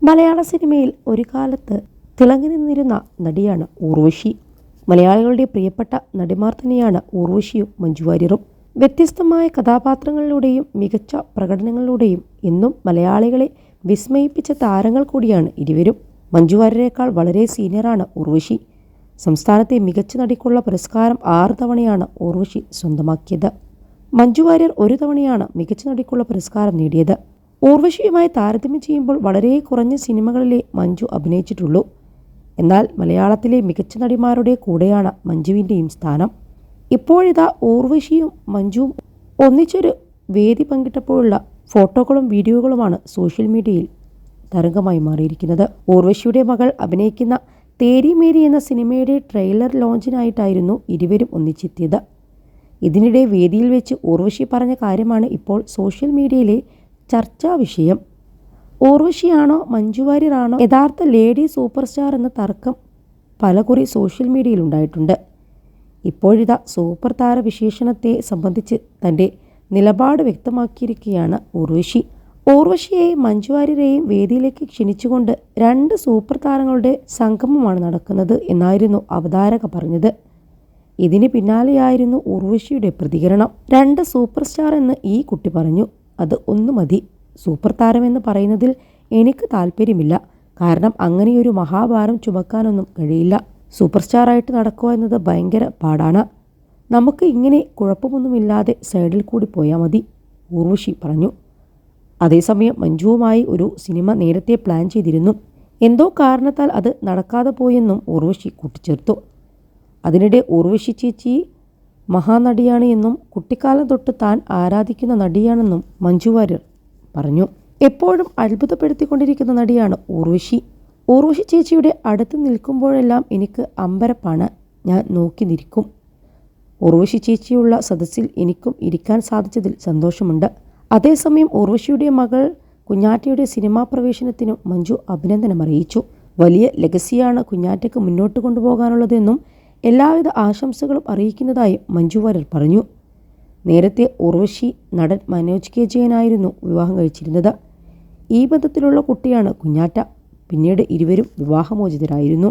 മലയാള സിനിമയിൽ ഒരു കാലത്ത് തിളങ്ങി നിന്നിരുന്ന നടിയാണ് ഊർവശി. മലയാളികളുടെ പ്രിയപ്പെട്ട നടിമാർ തന്നെയാണ് ഊർവശിയും മഞ്ജു വാര്യറും. വ്യത്യസ്തമായ കഥാപാത്രങ്ങളിലൂടെയും മികച്ച പ്രകടനങ്ങളിലൂടെയും എന്നും മലയാളികളെ വിസ്മയിപ്പിച്ച താരങ്ങൾ കൂടിയാണ് ഇരുവരും. മഞ്ജു വാര്യരേക്കാൾ വളരെ സീനിയറാണ് ഊർവശി. സംസ്ഥാനത്തെ മികച്ച നടിക്കുള്ള പുരസ്കാരം 6 തവണയാണ് ഊർവശി സ്വന്തമാക്കിയത്. മഞ്ജു വാര്യർ 1 തവണയാണ് മികച്ച നടിക്കുള്ള പുരസ്കാരം നേടിയത്. ഊർവശിയുമായി താരതമ്യം ചെയ്യുമ്പോൾ വളരെ കുറഞ്ഞ സിനിമകളിലെ മഞ്ജു അഭിനയിച്ചിട്ടുള്ളൂ. എന്നാൽ മലയാളത്തിലെ മികച്ച നടിമാരുടെ കൂടെയാണ് മഞ്ജുവിൻ്റെയും സ്ഥാനം. ഇപ്പോഴിതാ ഊർവശിയും മഞ്ജുവും ഒന്നിച്ചൊരു വേദി പങ്കിട്ടപ്പോഴുള്ള ഫോട്ടോകളും വീഡിയോകളുമാണ് സോഷ്യൽ മീഡിയയിൽ തരംഗമായി മാറിയിരിക്കുന്നത്. ഊർവശിയുടെ മകൾ അഭിനയിക്കുന്ന തേരി മേരി എന്ന സിനിമയുടെ ട്രെയിലർ ലോഞ്ചിനായിട്ടായിരുന്നു ഇരുവരും ഒന്നിച്ചെത്തിയത്. ഇതിനിടെ വേദിയിൽ വെച്ച് ഊർവശി പറഞ്ഞ കാര്യമാണ് ഇപ്പോൾ സോഷ്യൽ മീഡിയയിലെ ചർച്ചാ വിഷയം. ഊർവശിയാണോ മഞ്ജു വാര്യറാണോ യഥാർത്ഥ ലേഡി സൂപ്പർ സ്റ്റാർ എന്ന തർക്കം പലകുറി സോഷ്യൽ മീഡിയയിൽ ഉണ്ടായിട്ടുണ്ട്. ഇപ്പോഴിതാ സൂപ്പർ താര വിശേഷണത്തെ സംബന്ധിച്ച് തൻ്റെ നിലപാട് വ്യക്തമാക്കിയിരിക്കുകയാണ് ഊർവശി. ഊർവശിയെയും മഞ്ജു വാര്യരെയും വേദിയിലേക്ക് ക്ഷണിച്ചുകൊണ്ട് 2 സൂപ്പർ താരങ്ങളുടെ സംഗമമാണ് നടക്കുന്നത് എന്നായിരുന്നു അവതാരക പറഞ്ഞത്. ഇതിന് പിന്നാലെയായിരുന്നു ഊർവശിയുടെ പ്രതികരണം. 2 സൂപ്പർ സ്റ്റാർ എന്ന് ഈ കുട്ടി പറഞ്ഞു. അത് ഒന്ന് മതി. സൂപ്പർ താരമെന്ന് പറയുന്നതിൽ എനിക്ക് താല്പര്യമില്ല. കാരണം അങ്ങനെയൊരു മഹാഭാരം ചുമക്കാനൊന്നും കഴിയില്ല. സൂപ്പർ സ്റ്റാറായിട്ട് നടക്കുക എന്നത് ഭയങ്കര പാടാണ്. നമുക്ക് ഇങ്ങനെ കുഴപ്പമൊന്നുമില്ലാതെ സൈഡിൽ കൂടി പോയാൽ മതി, ഊർവശി പറഞ്ഞു. അതേസമയം മഞ്ജുവുമായി ഒരു സിനിമ നേരത്തെ പ്ലാൻ ചെയ്തിരുന്നു. എന്തോ കാരണത്താൽ അത് നടക്കാതെ പോയെന്നും ഊർവശി കൂട്ടിച്ചേർത്തു. അതിനിടെ ഊർവശി ചേച്ചി മഹാനടിയാണ് എന്നും കുട്ടിക്കാലം തൊട്ട് താൻ ആരാധിക്കുന്ന നടിയാണെന്നും മഞ്ജു വാര്യർ പറഞ്ഞു. എപ്പോഴും അത്ഭുതപ്പെടുത്തിക്കൊണ്ടിരിക്കുന്ന നടിയാണ് ഊർവശി. ഊർവശി ചേച്ചിയുടെ അടുത്ത് നിൽക്കുമ്പോഴെല്ലാം എനിക്ക് അമ്പരപ്പാണ്. ഞാൻ നോക്കി നിൽക്കും. ഊർവശി ചേച്ചിയുള്ള സദസ്സിൽ എനിക്കും ഇരിക്കാൻ സാധിച്ചതിൽ സന്തോഷമുണ്ട്. അതേസമയം ഊർവശിയുടെ മകൾ കുഞ്ഞാറ്റയുടെ സിനിമാ പ്രവേശനത്തിനും മഞ്ജു അഭിനന്ദനം അറിയിച്ചു. വലിയ ലെഗസിയാണ് കുഞ്ഞാറ്റയ്ക്ക് മുന്നോട്ട് കൊണ്ടുപോകാനുള്ളതെന്നും എല്ലാവിധ ആശംസകളും അറിയിക്കുന്നതായി മഞ്ജു വാര്യർ പറഞ്ഞു. നേരത്തെ ഊർവശി നടൻ മനോജ് കെ ജയനായിരുന്നു വിവാഹം കഴിച്ചിരുന്നത്. ഈ ബന്ധത്തിലുള്ള കുട്ടിയാണ് കുഞ്ഞാറ്റ. പിന്നീട് ഇരുവരും വിവാഹമോചിതരായിരുന്നു.